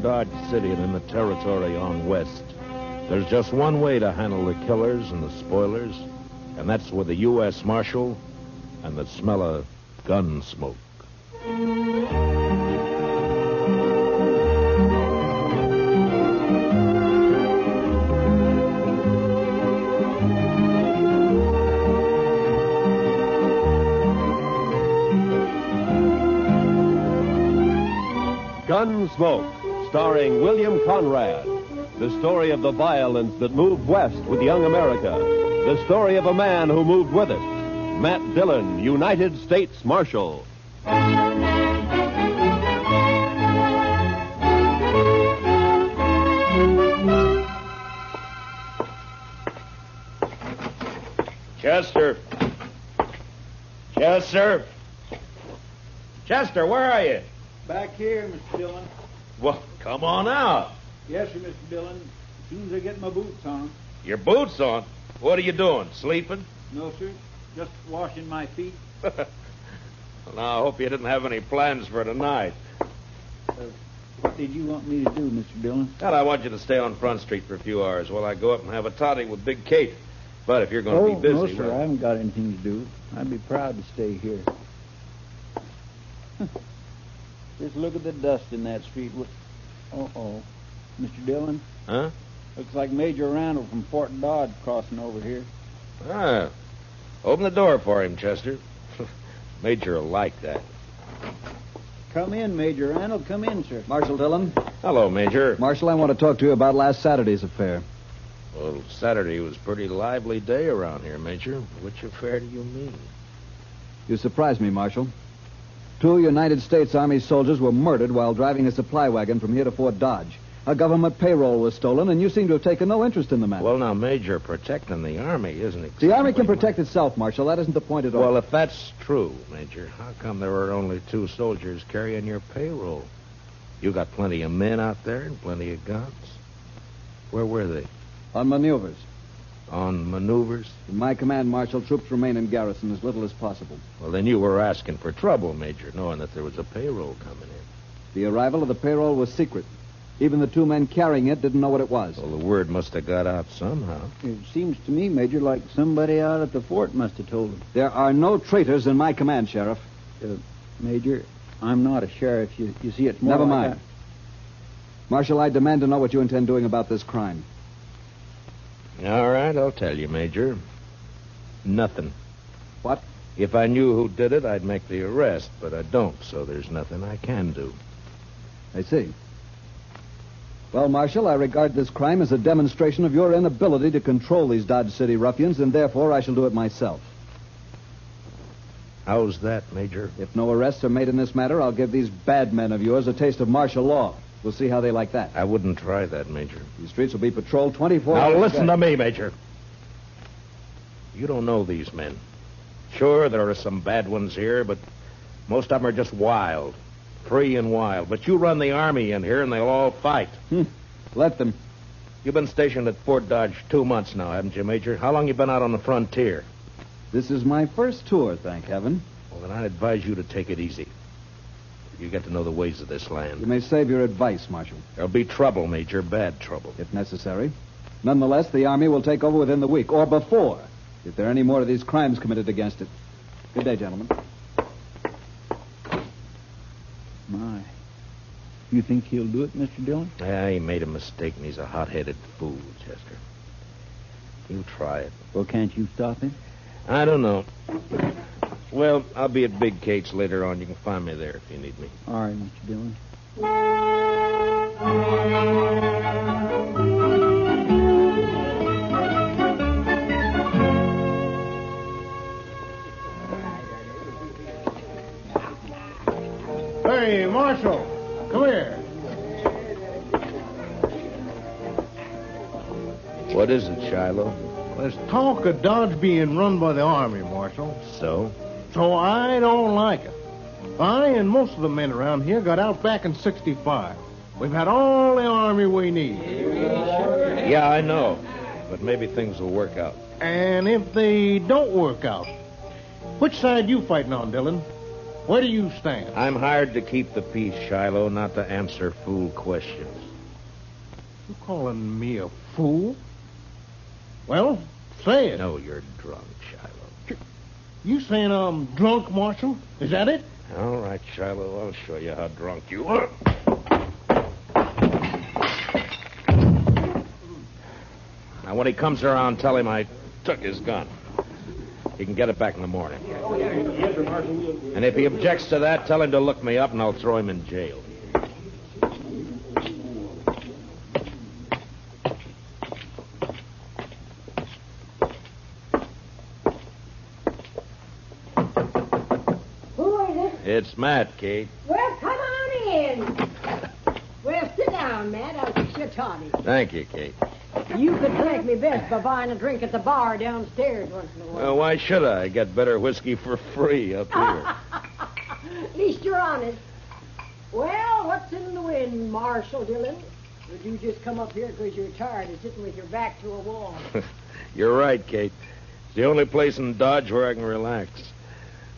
Dodge City and in the territory on west, there's just one way to handle the killers and the spoilers, and that's with a U.S. Marshal and the smell of gun smoke. Gunsmoke, starring William Conrad. The story of the violence that moved west with young America. The story of a man who moved with it. Matt Dillon, United States Marshal. Chester. Chester. Chester, where are you? Back here, Mr. Dillon. Well, come on out. Yes, sir, Mr. Dillon. As soon as I get my boots on. Your boots on? What are you doing, sleeping? No, sir. Just washing my feet. Well, now, I hope you didn't have any plans for tonight. What did you want me to do, Mr. Dillon? God, I want you to stay on Front Street for a few hours while I go up and have a toddy with Big Kate. But if you're going to be busy... No, sir, well... I haven't got anything to do. I'd be proud to stay here. Just look at the dust in that street. Uh-oh. Mr. Dillon? Huh? Looks like Major Randall from Fort Dodge crossing over here. Ah. Open the door for him, Chester. Major will like that. Come in, Major Randall. Come in, sir. Marshal Dillon. Hello, Major. Marshal, I want to talk to you about last Saturday's affair. Well, Saturday was a pretty lively day around here, Major. Which affair do you mean? You surprised me, Marshal. 2 United States Army soldiers were murdered while driving a supply wagon from here to Fort Dodge. A government payroll was stolen, and you seem to have taken no interest in the matter. Well, now, Major, protecting the Army isn't exactly... The Army can protect itself, Marshal. That isn't the point at all. Well, if that's true, Major, how come there were only 2 soldiers carrying your payroll? You got plenty of men out there and plenty of guns. Where were they? On maneuvers. On maneuvers? In my command, Marshal, troops remain in garrison as little as possible. Well, then you were asking for trouble, Major, knowing that there was a payroll coming in. The arrival of the payroll was secret. Even the 2 men carrying it didn't know what it was. Well, the word must have got out somehow. It seems to me, Major, like somebody out at the fort must have told him. There are no traitors in my command, Sheriff. Major, I'm not a sheriff. You see, it's more Never like mind. Marshal, I demand to know what you intend doing about this crime. All right, I'll tell you, Major. Nothing. What? If I knew who did it, I'd make the arrest, but I don't, so there's nothing I can do. I see. Well, Marshal, I regard this crime as a demonstration of your inability to control these Dodge City ruffians, and therefore I shall do it myself. How's that, Major? If no arrests are made in this matter, I'll give these bad men of yours a taste of martial law. We'll see how they like that. I wouldn't try that, Major. These streets will be patrolled 24 hours. Now, listen to me, Major. You don't know these men. Sure, there are some bad ones here, but most of them are just wild. Free and wild. But you run the Army in here, and they'll all fight. Let them. You've been stationed at Fort Dodge 2 months now, haven't you, Major? How long you been out on the frontier? This is my first tour, thank heaven. Well, then I'd advise you to take it easy. You get to know the ways of this land. You may save your advice, Marshal. There'll be trouble, Major, bad trouble. If necessary. Nonetheless, the Army will take over within the week, or before, if there are any more of these crimes committed against it. Good day, gentlemen. My. You think he'll do it, Mr. Dillon? Yeah, he made a mistake, and he's a hot-headed fool, Chester. You try it. Well, can't you stop him? I don't know. Well, I'll be at Big Kate's later on. You can find me there if you need me. All right, Mr. Dillon. Hey, Marshal, come here. What is it, Shiloh? There's talk of Dodge being run by the Army, Marshal. So? So I don't like it. I and most of the men around here got out back in 65. We've had all the Army we need. Yeah, I know. But maybe things will work out. And if they don't work out, which side you fighting on, Dillon? Where do you stand? I'm hired to keep the peace, Shiloh, not to answer fool questions. You calling me a fool? Well, say it. No, you're drunk, Shiloh. You saying I'm drunk, Marshal? Is that it? All right, Shiloh, I'll show you how drunk you are. Now, when he comes around, tell him I took his gun. He can get it back in the morning. And if he objects to that, tell him to look me up and I'll throw him in jail. Who is it? It's Matt, Kate. Well, come on in. Well, sit down, Matt. I'll fix you a toddy. Thank you, Kate. You could thank me best by buying a drink at the bar downstairs once in a while. Well, why should I? Get better whiskey for free up here. At least you're honest. Well, what's in the wind, Marshal Dillon? Would you just come up here because you're tired of sitting with your back to a wall? You're right, Kate. It's the only place in Dodge where I can relax.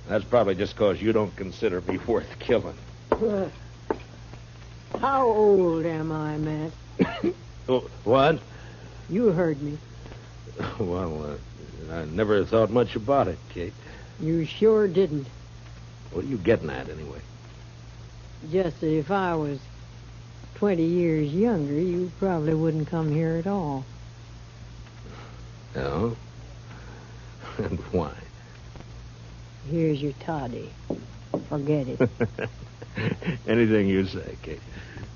That's probably just because you don't consider me worth killing. How old am I, Matt? Oh, what? You heard me. Well, I never thought much about it, Kate. You sure didn't. What are you getting at, anyway? Just that if I was 20 years younger, you probably wouldn't come here at all. No? And why? Here's your toddy. Forget it. Anything you say, Kate.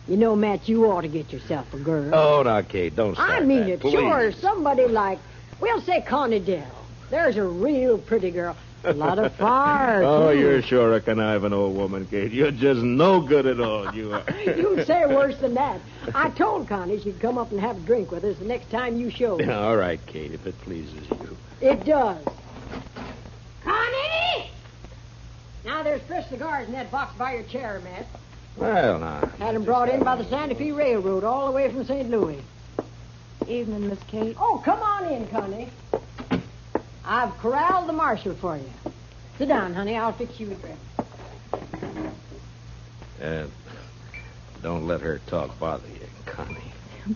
You know, Matt, you ought to get yourself a girl. Oh, now, Kate, don't start I mean that, it. please. Sure, somebody like, we'll say Connie Dell. There's a real pretty girl. A lot of fire, Oh, too. you're sure a conniving old woman, Kate. You're just no good at all, you are. You'd say worse than that. I told Connie she'd come up and have a drink with us the next time you showed. All right, Kate, if it pleases you. It does. Connie! Now, there's fresh cigars in that box by your chair, Matt. Well, now. Had them brought in by the Santa Fe Railroad all the way from St. Louis. Evening, Miss Kate. Oh, come on in, Connie. I've corralled the marshal for you. Sit down, honey. I'll fix you a drink. Don't let her talk bother you, Connie.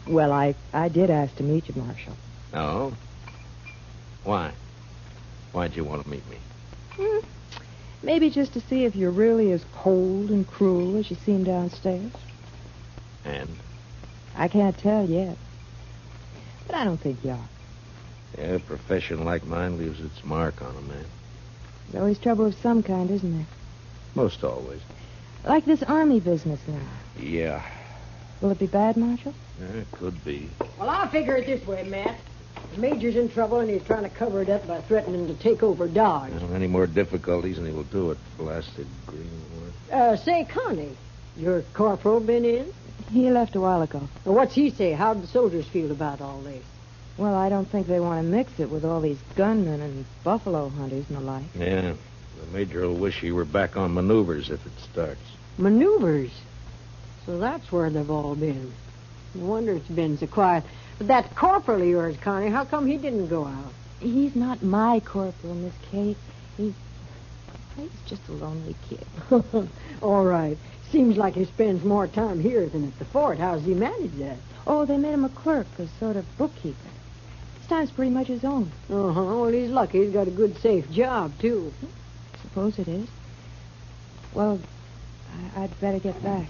Well, I did ask to meet you, Marshal. No? Why? Why'd you want to meet me? Maybe just to see if you're really as cold and cruel as you seem downstairs. And? I can't tell yet. But I don't think you are. Yeah, a profession like mine leaves its mark on a man. There's always trouble of some kind, isn't there? Most always. Like this army business now. Yeah. Will it be bad, Marshal? It could be. Well, I'll figure it this way, Matt. The Major's in trouble, and he's trying to cover it up by threatening to take over Dodge. Any more difficulties, and he will do it. Blasted greenwood. Say, Connie, your corporal been in? He left a while ago. Well, what's he say? How'd the soldiers feel about all this? Well, I don't think they want to mix it with all these gunmen and buffalo hunters and the like. Yeah. The Major will wish he were back on maneuvers if it starts. Maneuvers? So that's where they've all been. No wonder it's been so quiet. But that corporal of yours, Connie, how come he didn't go out? He's not my corporal, Miss Kate. He's just a lonely kid. All right. Seems like he spends more time here than at the fort. How's he manage that? Oh, they made him a clerk, a sort of bookkeeper. His time's pretty much his own. Uh-huh. Well, he's lucky. He's got a good, safe job, too. Suppose it is. Well, I'd better get back.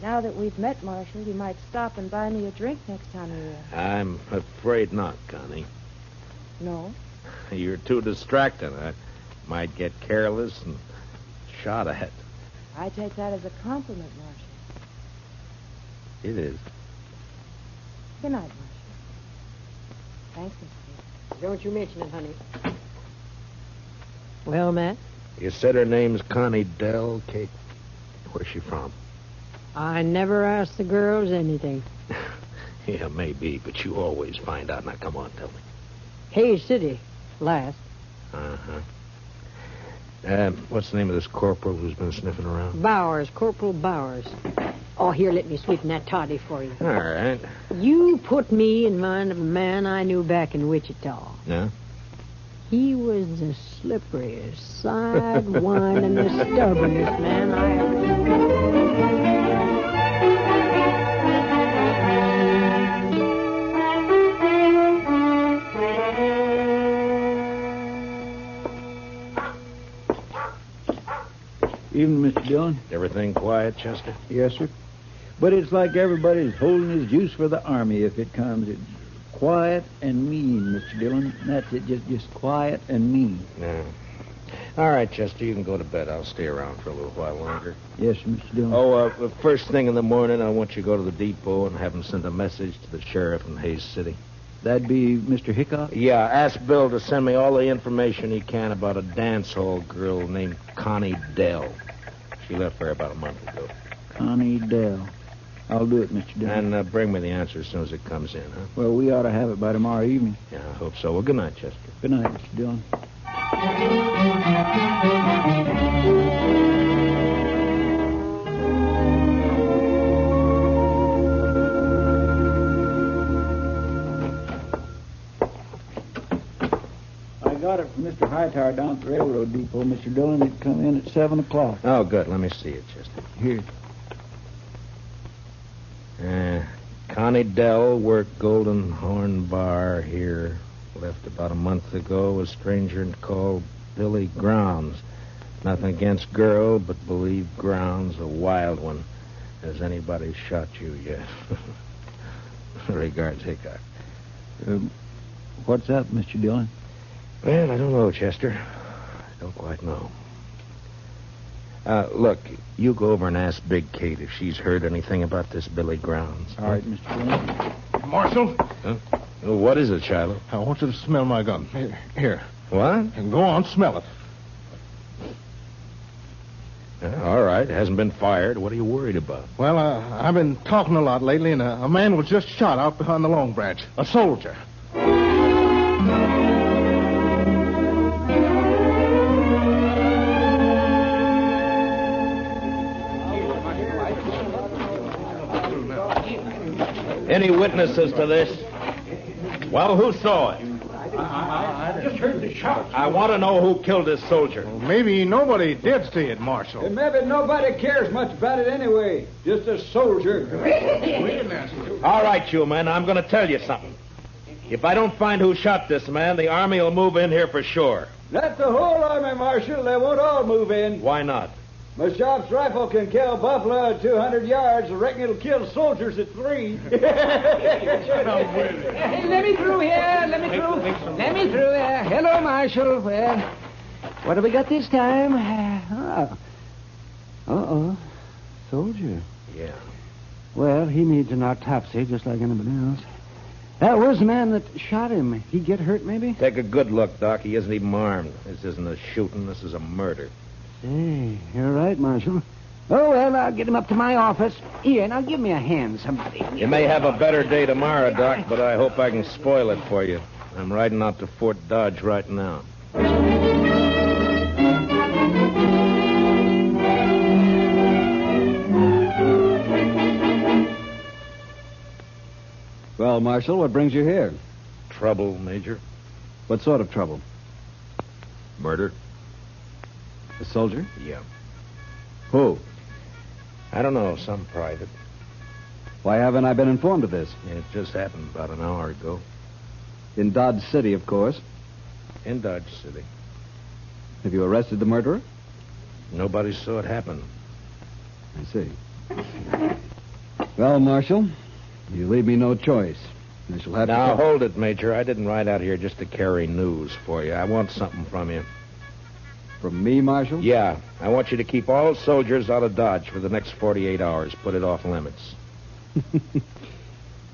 Now that we've met, Marshal, you might stop and buy me a drink next time you're here. I'm afraid not, Connie. No? You're too distracting. I might get careless and shot at. I take that as a compliment, Marshal. It is. Good night, Marshal. Thanks, Miss Kate. Don't you mention it, honey. Well, Matt? You said her name's Connie Dell, Kate. Where's she from? I never ask the girls anything. Yeah, maybe, but you always find out. Now, come on, tell me. Hayes City, last. Uh-huh. What's the name of this corporal who's been sniffing around? Bowers, Corporal Bowers. Oh, here, let me sweeten that toddy for you. All right. You put me in mind of a man I knew back in Wichita. Yeah? He was the slipperiest, side one, and the stubbornest man I ever Evening, Mr. Dillon. Everything quiet, Chester? Yes, sir. But it's like everybody's holding his juice for the Army if it comes. It's quiet and mean, Mr. Dillon. That's it, just quiet and mean. Yeah. All right, Chester, you can go to bed. I'll stay around for a little while longer. Yes, sir, Mr. Dillon. Oh, first thing in the morning, I want you to go to the depot and have him send a message to the sheriff in Hayes City. That'd be Mr. Hickok? Yeah, ask Bill to send me all the information he can about a dance hall girl named Connie Dell. She left there about a month ago. Connie Dell. I'll do it, Mr. Dillon. And bring me the answer as soon as it comes in, huh? Well, we ought to have it by tomorrow evening. Yeah, I hope so. Well, good night, Chester. Good night, Mr. Dillon. I got it from Mr. Hightower down at the railroad depot, Mr. Dillon. It'd come in at 7 o'clock. Oh, good. Let me see it, Chester. Here. Connie Dell worked Golden Horn Bar here. Left about a month ago. A stranger called Billy Grounds. Nothing against girl, but believe Grounds a wild one. Has anybody shot you yet? Regards, Hickok. What's up, Mr. Dillon? Well, I don't know, Chester. I don't quite know. Look, you go over and ask Big Kate if she's heard anything about this Billy Grounds. All right, Mr. Dillon. Marshal, Huh? Oh, what is it, Shiloh? I want you to smell my gun. Here. What? And go on, smell it. All right. It hasn't been fired. What are you worried about? Well, I've been talking a lot lately, and a man was just shot out behind the Long Branch. A soldier. Any witnesses to this? Well, who saw it? I just heard the shot. I want to know who killed this soldier. Well, maybe nobody did see it, Marshal. And maybe nobody cares much about it anyway. Just a soldier. All right, you men, I'm going to tell you something. If I don't find who shot this man, the Army will move in here for sure. Not the whole army, Marshal. They won't all move in. Why not? My shop's rifle can kill buffalo at 200 yards. I reckon it'll kill soldiers at 3. Hey, let me through here. Let me through here. Hello, Marshal. Well, what have we got this time? Uh-oh. Soldier. Yeah. Well, he needs an autopsy just like anybody else. Where's the man that shot him? He get hurt, maybe? Take a good look, Doc. He isn't even armed. This isn't a shooting. This is a murder. Hey, you're right, Marshal. Oh, well, I'll get him up to my office. Here, now give me a hand, somebody. You may have a better day tomorrow, Doc, but I hope I can spoil it for you. I'm riding out to Fort Dodge right now. Well, Marshal, what brings you here? Trouble, Major? What sort of trouble? Murder? A soldier? Yeah. Who? I don't know, some private. Why haven't I been informed of this? It just happened about an hour ago. In Dodge City, of course. In Dodge City. Have you arrested the murderer? Nobody saw it happen. I see. Well, Marshal, you leave me no choice. I shall have Now, to... hold it, Major. I didn't ride out here just to carry news for you. I want something from you. From me, Marshal? Yeah. I want you to keep all soldiers out of Dodge for the next 48 hours. Put it off limits.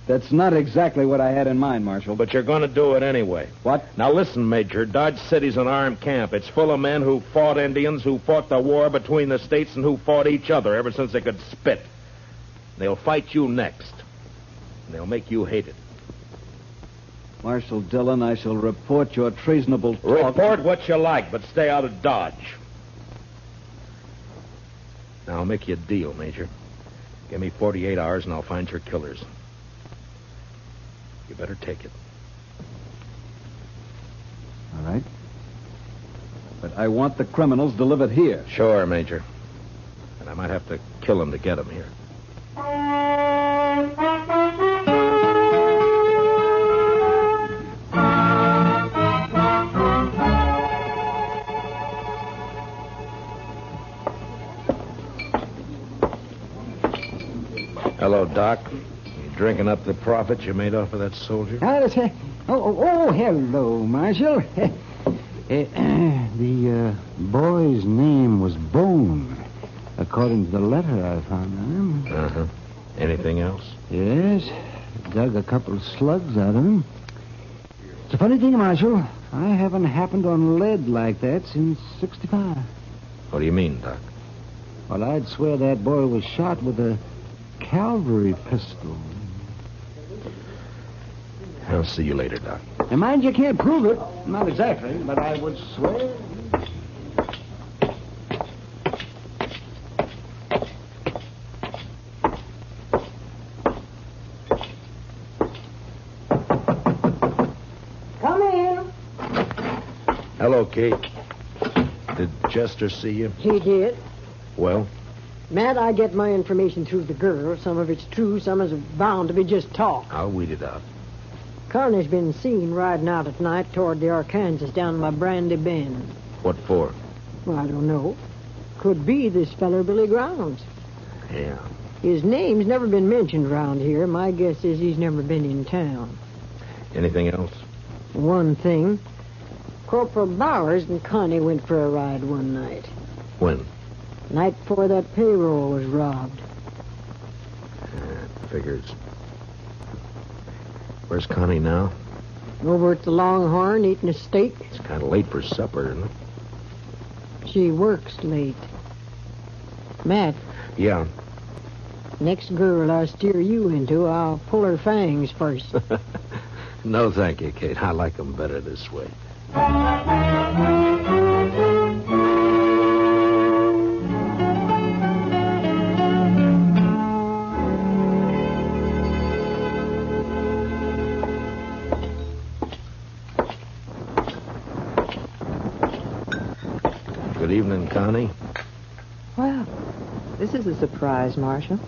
That's not exactly what I had in mind, Marshal. But you're going to do it anyway. What? Now, listen, Major. Dodge City's an armed camp. It's full of men who fought Indians, who fought the war between the states, and who fought each other ever since they could spit. They'll fight you next. And they'll make you hate it. Marshal Dillon, I shall report your treasonable talk. Report what you like, but stay out of Dodge. Now, I'll make you a deal, Major. Give me 48 hours, and I'll find your killers. You better take it. All right. But I want the criminals delivered here. Sure, Major. And I might have to kill him to get him here. Hello, Doc. You drinking up the profit you made off of that soldier? Hello, Marshal. The boy's name was Bone, according to the letter I found on him. Uh-huh. Anything else? Yes. Dug a couple of slugs out of him. It's a funny thing, Marshal. I haven't happened on lead like that since 65. What do you mean, Doc? Well, I'd swear that boy was shot with a cavalry pistol. I'll see you later, Doc. And mind you can't prove it. Not exactly, but I would swear. Come in. Hello, Kate. Did Chester see you? He did. Well? Matt, I get my information through the girl. Some of it's true, some is bound to be just talk. I'll weed it out. Carney's been seen riding out at night toward the Arkansas down by Brandy Bend. What for? Well, I don't know. Could be this feller Billy Grounds. Yeah. His name's never been mentioned around here. My guess is he's never been in town. Anything else? One thing. Corporal Bowers and Connie went for a ride one night. When? Night before that payroll was robbed. Figures. Where's Connie now? Over at the Longhorn eating a steak. It's kind of late for supper, isn't it? She works late. Matt, Yeah. next girl I steer you into, I'll pull her fangs first. No, thank you, Kate. I like them better this way. Good evening, Connie. Well, this is a surprise, Marshal.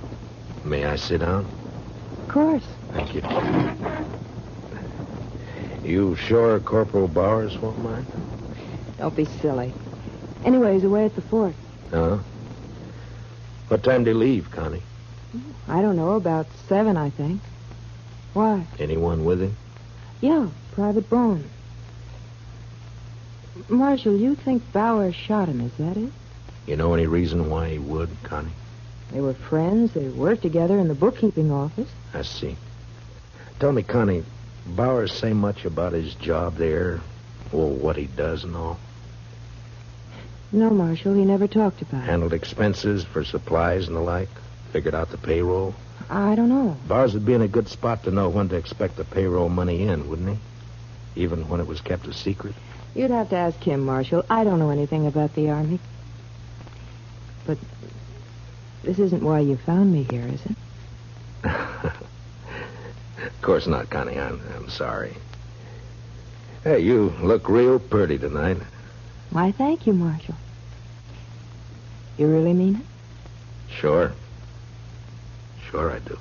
May I sit down? Of course. Thank you. You sure Corporal Bowers won't mind? Don't be silly. Anyway, he's away at the fort. Huh? What time do you leave, Connie? I don't know, about 7, I think. Why? Anyone with him? Yeah, Private Bone. Marshal, you think Bowers shot him, is that it? You know any reason why he would, Connie? They were friends. They worked together in the bookkeeping office. I see. Tell me, Connie, Bowers say much about his job there? Well, what he does and all? No, Marshal, he never talked about it. Handled expenses for supplies and the like? Figured out the payroll? I don't know. Bowers would be in a good spot to know when to expect the payroll money in, wouldn't he? Even when it was kept a secret? You'd have to ask him, Marshal. I don't know anything about the Army. But this isn't why you found me here, is it? Of course not, Connie. I'm sorry. Hey, you look real pretty tonight. Why, thank you, Marshal. You really mean it? Sure. Sure I do.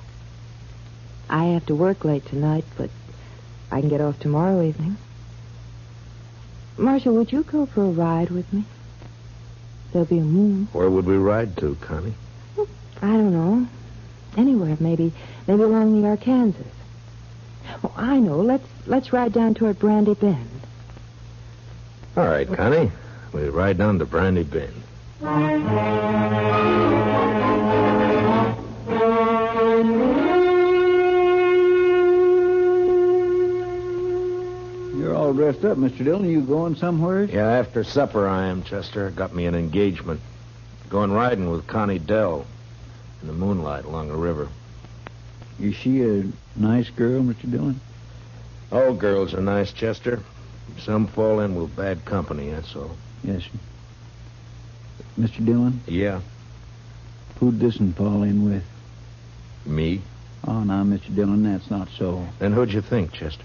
I have to work late tonight, but I can get off tomorrow evening. Marshal, would you go for a ride with me? There'll be a moon. Where would we ride to, Connie? I don't know. Anywhere, maybe along the Arkansas. Oh, I know. Let's ride down toward Brandy Bend. All right, Connie. We ride down to Brandy Bend. You're all dressed up, Mr. Dillon. You going somewhere? Yeah, after supper I am, Chester. Got me an engagement. Going riding with Connie Dell in the moonlight along the river. Is she a nice girl, Mr. Dillon? All girls are nice, Chester. Some fall in with bad company, that's all. Yes, sir. Mr. Dillon, Yeah, who'd this one fall in with? me? Oh, now, Mr. Dillon, that's not so. Then who'd you think, Chester?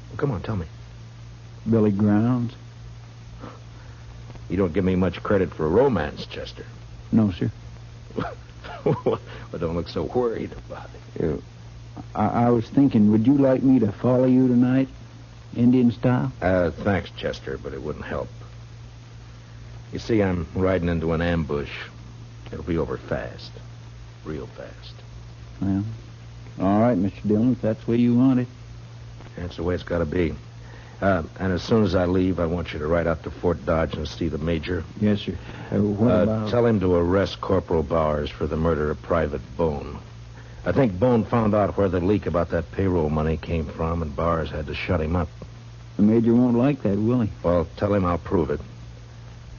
Well, come on, tell me. Billy Grounds? You don't give me much credit for romance, Chester. No, sir. Well, don't look so worried about it. I was thinking, would you like me to follow you tonight, Indian style? Thanks, Chester, but it wouldn't help. You see, I'm riding into an ambush. It'll be over fast. Real fast. Well, all right, Mr. Dillon, if that's the way you want it. That's the way it's got to be. And as soon as I leave, I want you to ride out to Fort Dodge and see the major. Yes, sir. What about... Tell him to arrest Corporal Bowers for the murder of Private Bone. I think Bone found out where the leak about that payroll money came from, and Bowers had to shut him up. The major won't like that, will he? Well, tell him I'll prove it.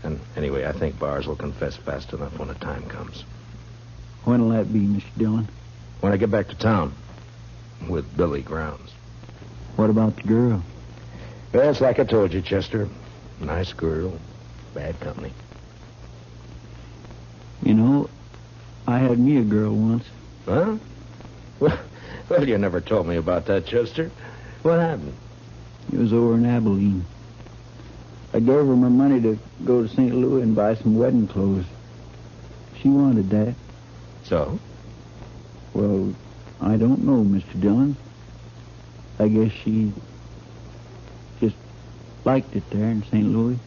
And anyway, I think Bowers will confess fast enough when the time comes. When'll that be, Mr. Dillon? When I get back to town with Billy Grounds. What about the girl? Well, it's like I told you, Chester. Nice girl, bad company. You know, I had me a girl once. Huh? Well, you never told me about that, Chester. What happened? It was over in Abilene. I gave her my money to go to St. Louis and buy some wedding clothes. She wanted that. So? Well, I don't know, Mr. Dillon. I guess she just liked it there in St. Louis.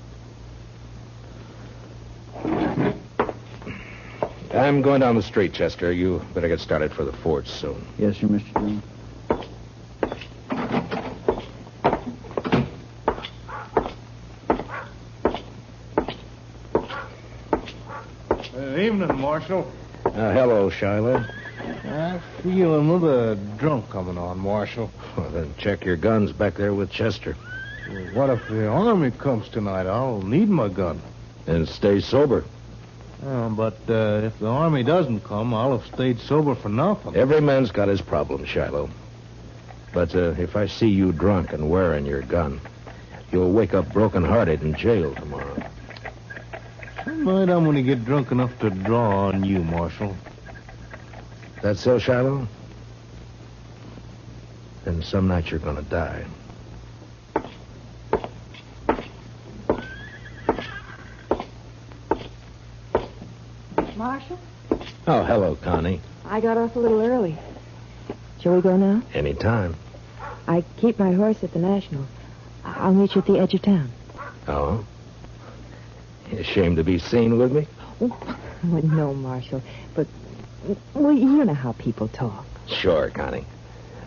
I'm going down the street, Chester. You better get started for the fort soon. Yes, sir, Mr. Dillon. Evening, Marshal. Hello, Shiloh. I feel another drunk coming on, Marshal. Well, then check your guns back there with Chester. What if the army comes tonight? I'll need my gun. And stay sober. But if the army doesn't come, I'll have stayed sober for nothing. Every man's got his problems, Shiloh. But if I see you drunk and wearing your gun, you'll wake up broken-hearted in jail tomorrow. Some night I'm going to get drunk enough to draw on you, Marshal. That so, Shiloh? Then some night you're going to die. Marshal? Oh, hello, Connie. I got off a little early. Shall we go now? Anytime. I keep my horse at the National. I'll meet you at the edge of town. Oh? You ashamed to be seen with me? Oh, no, Marshal. But, well, you know how people talk. Sure, Connie.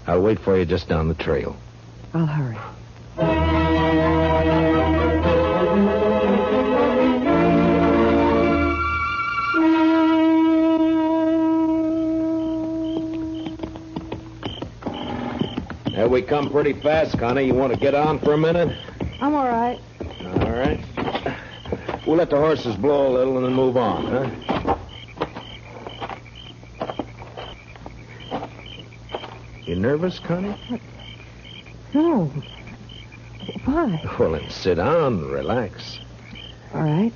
I'll wait for you just down the trail. I'll hurry. We come pretty fast, Connie. You want to get on for a minute? I'm all right. All right. We'll let the horses blow a little and then move on, huh? You nervous, Connie? No. Why? Well, then sit down and relax. All right.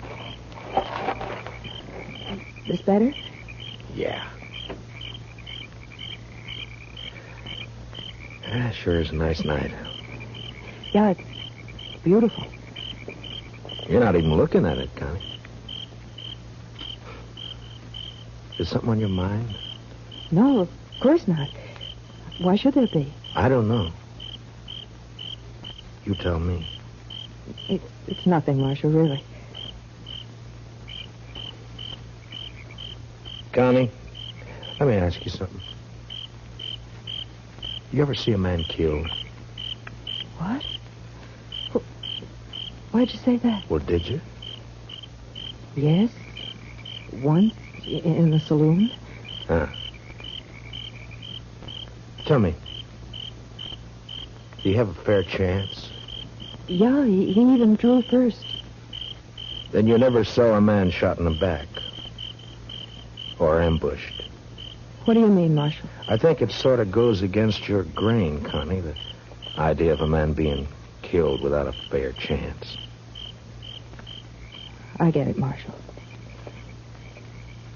This better? Yeah. Sure is a nice night. Yeah, it's beautiful. You're not even looking at it, Connie. Is something on your mind? No, of course not. Why should there be? I don't know. You tell me. It's nothing, Marshal, really. Connie, let me ask you something. You ever see a man killed? What? Why'd you say that? Well, did you? Yes. Once in the saloon. Huh. Tell me, do you have a fair chance? Yeah, he even drew first. Then you never saw a man shot in the back. Or ambushed. What do you mean, Marshal? I think it sort of goes against your grain, Connie, the idea of a man being killed without a fair chance. I get it, Marshal.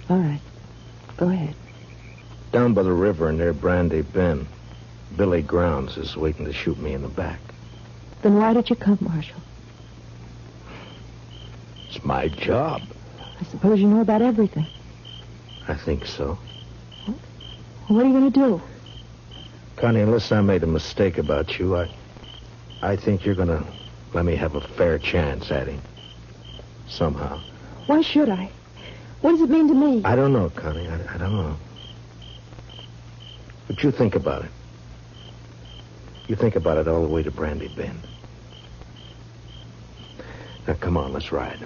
All right. Go ahead. Down by the river near Brandy Bend, Billy Grounds is waiting to shoot me in the back. Then why did you come, Marshal? It's my job. I suppose you know about everything. I think so. What are you going to do? Connie, unless I made a mistake about you, I think you're going to let me have a fair chance at him. Somehow. Why should I? What does it mean to me? I don't know, Connie. I don't know. But you think about it. You think about it all the way to Brandy Bend. Now, come on, let's ride.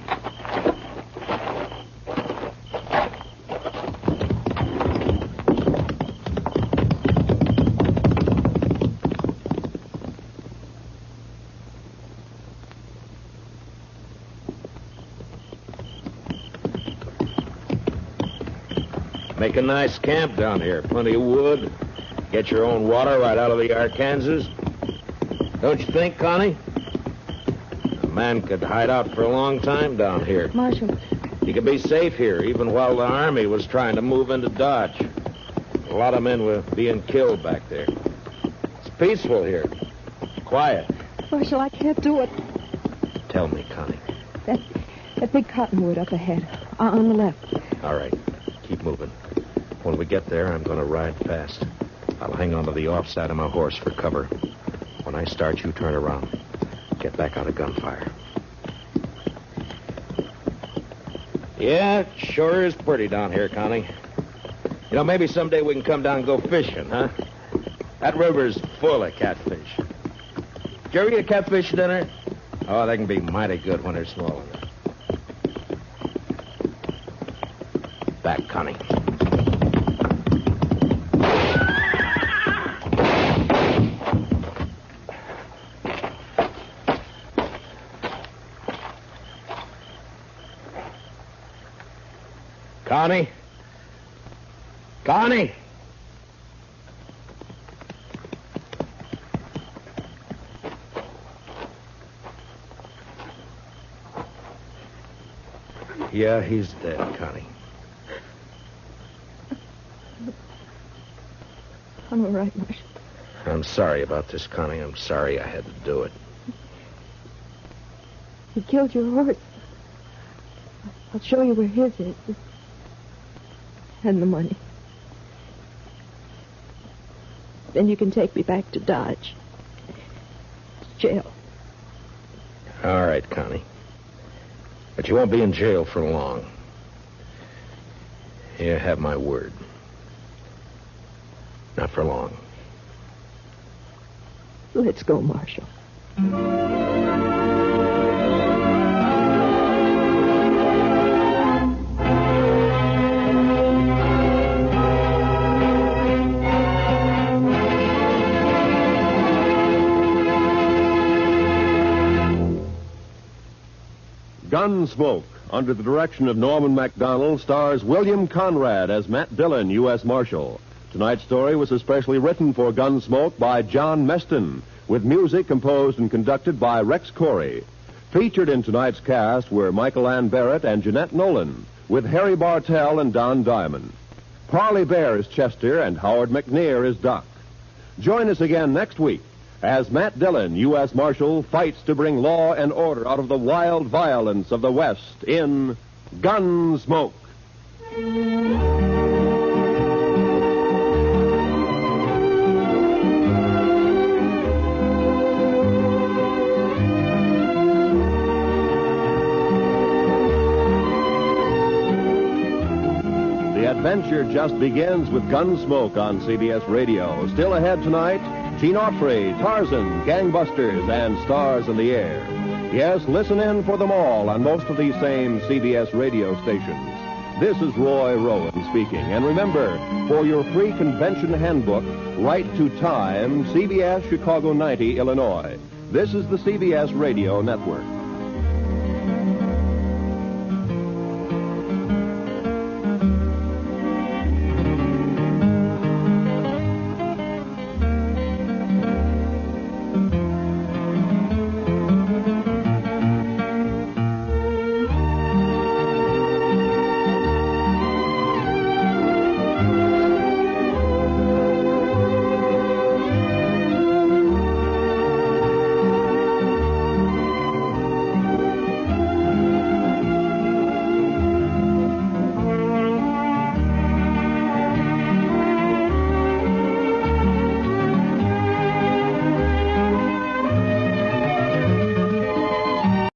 Make a nice camp down here. Plenty of wood. Get your own water right out of the Arkansas. Don't you think, Connie? A man could hide out for a long time down here. Marshal. He could be safe here, even while the Army was trying to move into Dodge. A lot of men were being killed back there. It's peaceful here. Quiet. Marshal, I can't do it. Tell me, Connie. That big cottonwood up ahead. On the left. All right. Keep moving. When we get there, I'm going to ride fast. I'll hang onto the offside of my horse for cover. When I start, you turn around. Get back out of gunfire. Yeah, it sure is pretty down here, Connie. You know, maybe someday we can come down and go fishing, huh? That river's full of catfish. Did you ever eat a catfish dinner? Oh, they can be mighty good when they're small enough. Back, Connie. Connie? Connie? Yeah, he's dead, Connie. I'm all right, Marshal. I'm sorry about this, Connie. I'm sorry I had to do it. He killed your horse. I'll show you where his is. And the money. Then you can take me back to Dodge. Jail. All right, Connie. But you won't be in jail for long. You have my word. Not for long. Let's go, Marshal. Gunsmoke, under the direction of Norman MacDonald, stars William Conrad as Matt Dillon, U.S. Marshal. Tonight's story was especially written for Gunsmoke by John Meston, with music composed and conducted by Rex Corey. Featured in tonight's cast were Michael Ann Barrett and Jeanette Nolan, with Harry Bartell and Don Diamond. Parley Bear is Chester, and Howard McNear is Doc. Join us again next week as Matt Dillon, U.S. Marshal, fights to bring law and order out of the wild violence of the West in Gunsmoke. The adventure just begins with Gunsmoke on CBS Radio. Still ahead tonight, Gene Autry, Tarzan, Gangbusters, and Stars in the Air. Yes, listen in for them all on most of these same CBS radio stations. This is Roy Rowan speaking. And remember, for your free convention handbook, write to Time, CBS, Chicago 90, Illinois. This is the CBS Radio Network.